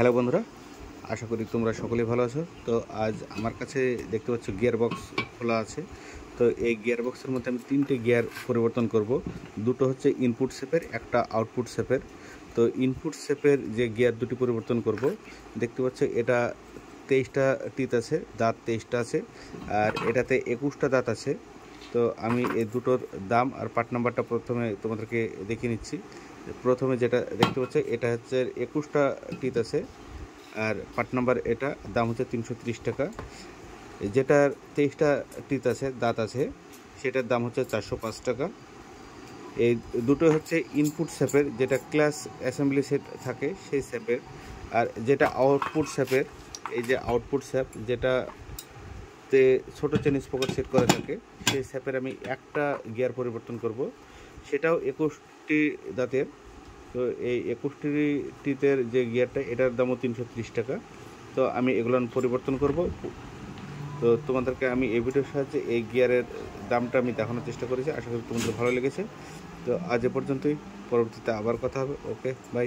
Hello বন্ধুরা, আশা করি তোমরা সকলেই ভালো আছো। তো আজ আমার কাছে দেখতে পাচ্ছ গিয়ার বক্স খোলা আছে। তো এই গিয়ার বক্সের মধ্যে আমি 3টে গিয়ার পরিবর্তন করব। দুটো হচ্ছে ইনপুট শেপের, একটা আউটপুট শেপের। তো ইনপুট শেপের যে গিয়ার দুটি পরিবর্তন করব, দেখতে পাচ্ছ এটা 23টা টিথ আছে, দাঁত 23টা আছে, আর এটাতে 21টা দাঁত আছে। তো আমি এই দুটোর দাম আর পার্ট নাম্বারটা প্রথমে তোমাদেরকে দেখিয়ে নিচ্ছি। প্রথমে যেটা দেখতে পাচ্ছ এটা হচ্ছে 21টা টিথ আছে, আর পার্ট নাম্বার এটা দাম হচ্ছে 330 টাকা। যেটার 23টা টিথ আছে, দাঁত আছে, সেটার দাম হচ্ছে 405 টাকা। এই দুটো হচ্ছে ইনপুট শেপের, যেটা ক্লাস অ্যাসেম্বলি সেট থাকে সেই শেপের। আর যেটা আউটপুট শেপের, এই যে আউটপুট শেপ যেটাতে ছোটো চেন স্পকেট সেট করা থাকে, সেই শেপের আমি একটা গিয়ার পরিবর্তন করব। সেটাও 21টি দাঁতের। তো এই 21টি টিতের যে গিয়ারটা, এটার দামও 330 টাকা। তো আমি এগুলো পরিবর্তন করব। তো তোমাদেরকে আমি এই ভিডিওর সাহায্যে এই গিয়ারের দামটা আমি দেখানোর চেষ্টা করেছি। আশা করি তোমাদের ভালো লেগেছে। তো আজ এ পর্যন্তই, পরবর্তীতে আবার কথা হবে। ওকে, বাই।